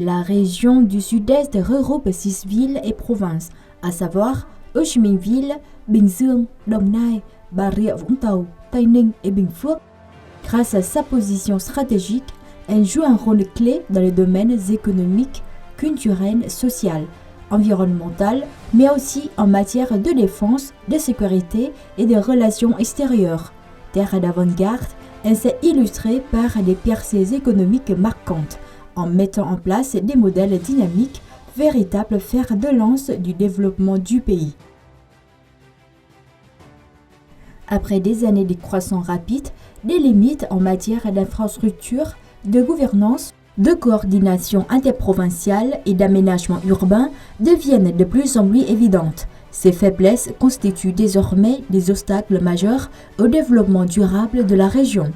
La région du sud-est regroupe 6 villes et provinces, à savoir Hồ Chí Minh Ville, Bình Dương, Đồng Nai, Bà Rịa Vũng Tàu, Tây Ninh et Bình Phước. Grâce à sa position stratégique, elle joue un rôle clé dans les domaines économiques, culturels, sociaux, environnementaux, mais aussi en matière de défense, de sécurité et de relations extérieures. Terre d'avant-garde, elle s'est illustrée par des percées économiques marquantes, en mettant en place des modèles dynamiques, véritables fers de lance du développement du pays. Après des années de croissance rapide, des limites en matière d'infrastructure, de gouvernance, de coordination interprovinciale et d'aménagement urbain deviennent de plus en plus évidentes. Ces faiblesses constituent désormais des obstacles majeurs au développement durable de la région.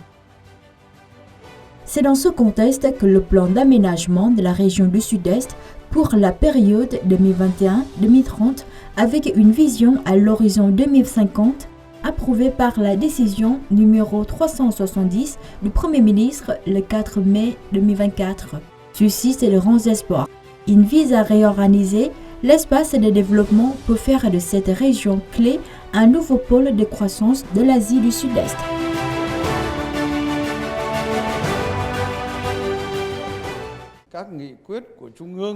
C'est dans ce contexte que le plan d'aménagement de la région du Sud-Est pour la période 2021-2030, avec une vision à l'horizon 2050, approuvé par la décision numéro 370 du Premier ministre le 4 mai 2024, suscite de grands espoirs. Il vise à réorganiser l'espace de développement pour faire de cette région clé un nouveau pôle de croissance de l'Asie du Sud-Est.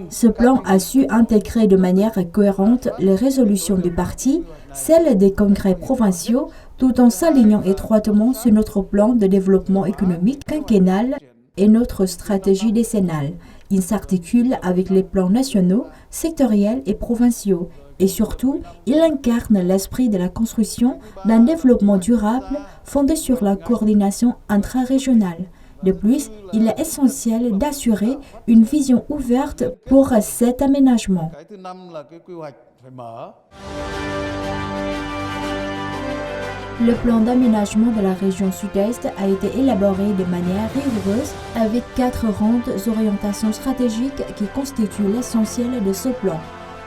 Ce plan a su intégrer de manière cohérente les résolutions du parti, celles des congrès provinciaux, tout en s'alignant étroitement sur notre plan de développement économique quinquennal et notre stratégie décennale. Il s'articule avec les plans nationaux, sectoriels et provinciaux. Et surtout, il incarne l'esprit de la construction d'un développement durable fondé sur la coordination intra-régionale. De plus, il est essentiel d'assurer une vision ouverte pour cet aménagement. Le plan d'aménagement de la région sud-est a été élaboré de manière rigoureuse avec 4 grandes orientations stratégiques qui constituent l'essentiel de ce plan.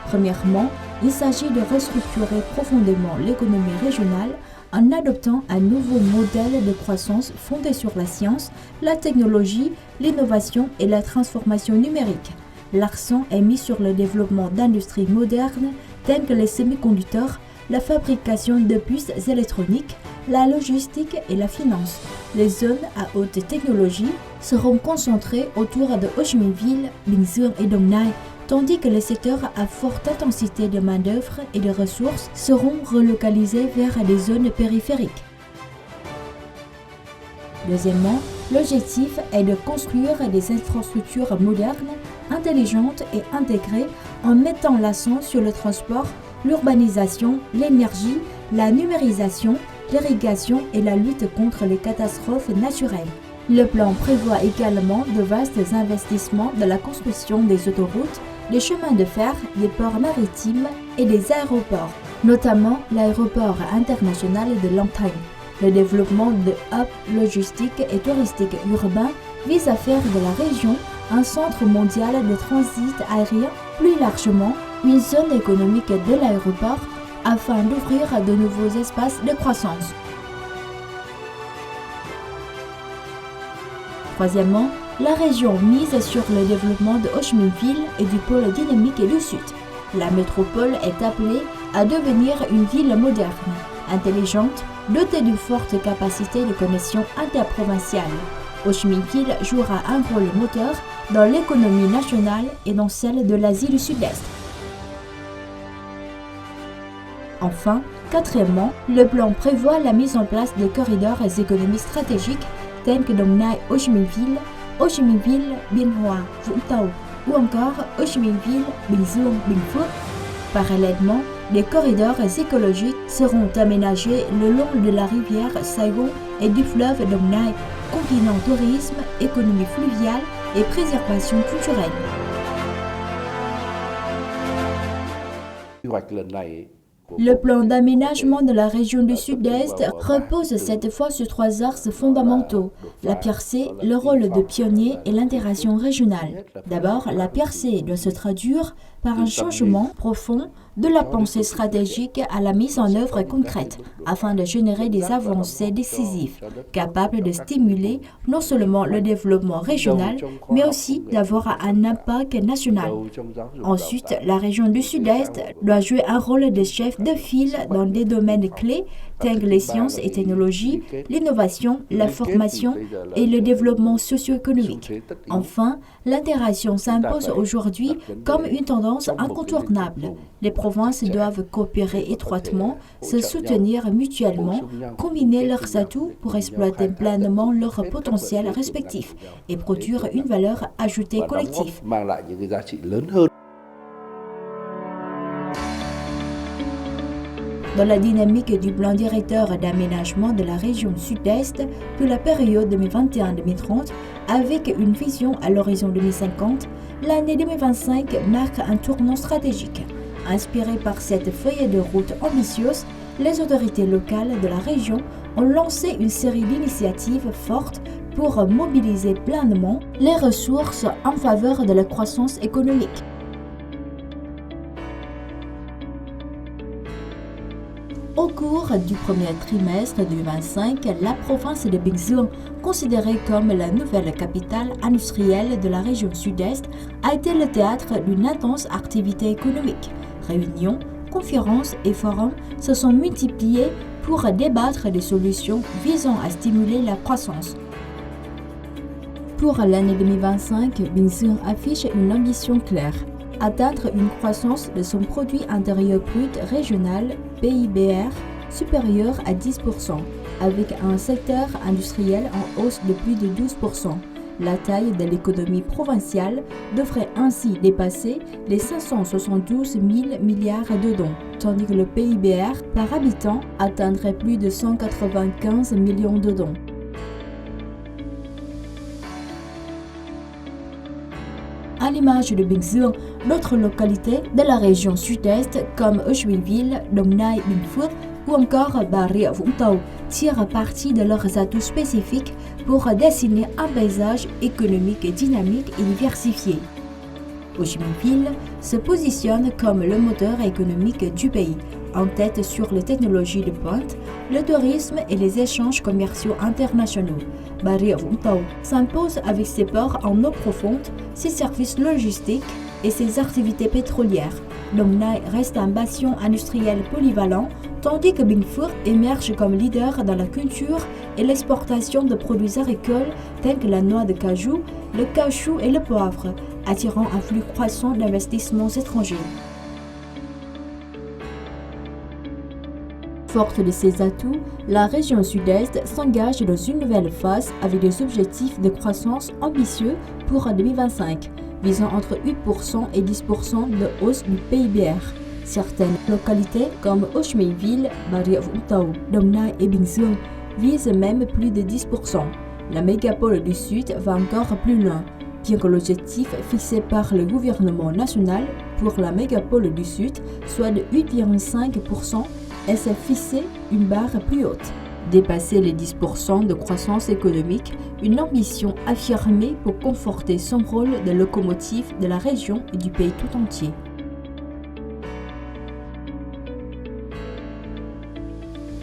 Premièrement, il s'agit de restructurer profondément l'économie régionale en adoptant un nouveau modèle de croissance fondé sur la science, la technologie, l'innovation et la transformation numérique. L'accent est mis sur le développement d'industries modernes telles que les semi-conducteurs, la fabrication de puces électroniques, la logistique et la finance. Les zones à haute technologie seront concentrées autour de Hồ Chí Minh Ville, Bình Dương et Đồng Nai, tandis que les secteurs à forte intensité de main-d'œuvre et de ressources seront relocalisés vers des zones périphériques. Deuxièmement, l'objectif est de construire des infrastructures modernes, intelligentes et intégrées en mettant l'accent sur le transport, l'urbanisation, l'énergie, la numérisation, l'irrigation et la lutte contre les catastrophes naturelles. Le plan prévoit également de vastes investissements dans la construction des autoroutes, des chemins de fer, des ports maritimes et des aéroports, notamment l'aéroport international de Long Thanh. Le développement de hubs logistiques et touristiques urbains vise à faire de la région un centre mondial de transit aérien, plus largement une zone économique de l'aéroport afin d'ouvrir de nouveaux espaces de croissance. Troisièmement, la région mise sur le développement de Hồ Chí Minh Ville et du pôle dynamique du Sud. La métropole est appelée à devenir une ville moderne, intelligente, dotée d'une forte capacité de connexion interprovinciale. Hồ Chí Minh Ville jouera un rôle moteur dans l'économie nationale et dans celle de l'Asie du Sud-Est. Enfin, quatrièmement, le plan prévoit la mise en place de corridors économiques stratégiques tels que Đồng Nai, Hồ Chí Minh Ville, Hồ Chí Minh Ville, Biên Hòa, Vũng Tàu ou encore Hồ Chí Minh Ville, Bình Dương, Bình Phước. Parallèlement, des corridors écologiques seront aménagés le long de la rivière Saigon et du fleuve Đồng Nai, combinant tourisme, économie fluviale et préservation culturelle. Le plan d'aménagement de la région du Sud-Est repose cette fois sur 3 axes fondamentaux. La percée, le rôle de pionnier et l'intégration régionale. D'abord, la percée doit se traduire par un changement profond de la pensée stratégique à la mise en œuvre concrète, afin de générer des avancées décisives, capables de stimuler non seulement le développement régional, mais aussi d'avoir un impact national. Ensuite, la région du Sud-Est doit jouer un rôle de chef de file dans des domaines clés tels que les sciences et technologies, l'innovation, la formation et le développement socio-économique. Enfin, l'intégration s'impose aujourd'hui comme une tendance incontournable. Les provinces doivent coopérer étroitement, se soutenir mutuellement, combiner leurs atouts pour exploiter pleinement leur potentiel respectif et produire une valeur ajoutée collective. Dans la dynamique du plan directeur d'aménagement de la région Sud-Est pour la période 2021-2030, avec une vision à l'horizon 2050, l'année 2025 marque un tournant stratégique. Inspiré par cette feuille de route ambitieuse, les autorités locales de la région ont lancé une série d'initiatives fortes pour mobiliser pleinement les ressources en faveur de la croissance économique. Au cours du premier trimestre 2025, la province de Binh-duong, considérée comme la nouvelle capitale industrielle de la région Sud-Est, a été le théâtre d'une intense activité économique. Réunions, conférences et forums se sont multipliés pour débattre des solutions visant à stimuler la croissance. Pour l'année 2025, Binh-duong affiche une ambition claire: atteindre une croissance de son produit intérieur brut régional PIBR supérieure à 10%, avec un secteur industriel en hausse de plus de 12%. La taille de l'économie provinciale devrait ainsi dépasser les 572 000 milliards de dons, tandis que le PIBR par habitant atteindrait plus de 195 millions de dons. À l'image de Binh-duong, d'autres localités de la région sud-est comme Ô Chí Minh, Đồng Nai, Bình Phước ou encore Bà Rịa Vũng Tàu tirent parti de leurs atouts spécifiques pour dessiner un paysage économique dynamique et diversifié. Ô Chí Minh se positionne comme le moteur économique du pays, en tête sur les technologies de pointe, le tourisme et les échanges commerciaux internationaux. Bà Rịa Vũng Tàu s'impose avec ses ports en eau profonde, ses services logistiques et ses activités pétrolières. Đồng Nai reste un bastion industriel polyvalent, tandis que Bình Phước émerge comme leader dans la culture et l'exportation de produits agricoles tels que la noix de cajou, le cachou et le poivre, attirant un flux croissant d'investissements étrangers. Forte de ses atouts, la région sud-est s'engage dans une nouvelle phase avec des objectifs de croissance ambitieux pour 2025, visant entre 8% et 10% de hausse du PIBR. Certaines localités comme Ô Chí Minh, Bà Rịa Vũng Tàu, Đồng Nai et Binh-duong visent même plus de 10%. La mégapole du Sud va encore plus loin, bien que l'objectif fixé par le gouvernement national pour la mégapole du Sud soit de 8,5%, elle s'est fixé une barre plus haute. Dépasser les 10% de croissance économique, une ambition affirmée pour conforter son rôle de locomotive de la région et du pays tout entier.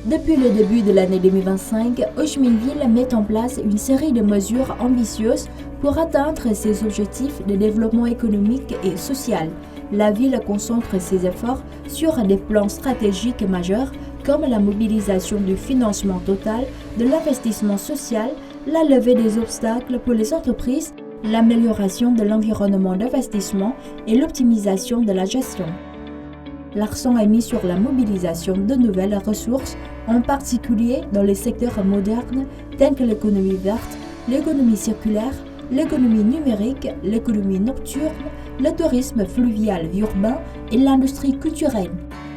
Depuis le début de l'année 2025, Ô Chí Minh met en place une série de mesures ambitieuses pour atteindre ses objectifs de développement économique et social. La ville concentre ses efforts sur des plans stratégiques majeurs comme la mobilisation du financement total de l'investissement social, la levée des obstacles pour les entreprises, l'amélioration de l'environnement d'investissement et l'optimisation de la gestion. L'accent est mis sur la mobilisation de nouvelles ressources, en particulier dans les secteurs modernes tels que l'économie verte, l'économie circulaire, l'économie numérique, l'économie nocturne, le tourisme fluvial urbain et l'industrie culturelle.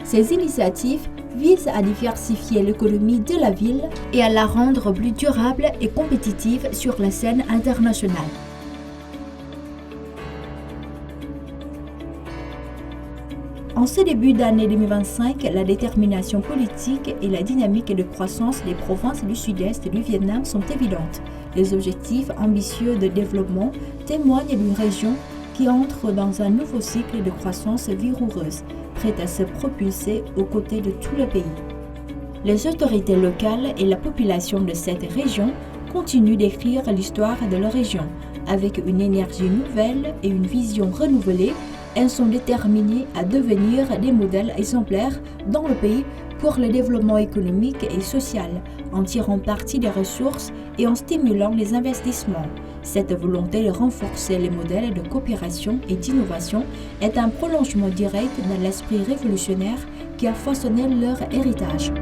Ces initiatives visent à diversifier l'économie de la ville et à la rendre plus durable et compétitive sur la scène internationale. En ce début d'année 2025, la détermination politique et la dynamique de croissance des provinces du sud-est du Vietnam sont évidentes. Les objectifs ambitieux de développement témoignent d'une région qui entre dans un nouveau cycle de croissance vigoureuse, prête à se propulser aux côtés de tout le pays. Les autorités locales et la population de cette région continuent d'écrire l'histoire de leur région. Avec une énergie nouvelle et une vision renouvelée, elles sont déterminées à devenir des modèles exemplaires dans le pays pour le développement économique et social, en tirant parti des ressources et en stimulant les investissements. Cette volonté de renforcer les modèles de coopération et d'innovation est un prolongement direct de l'esprit révolutionnaire qui a façonné leur héritage.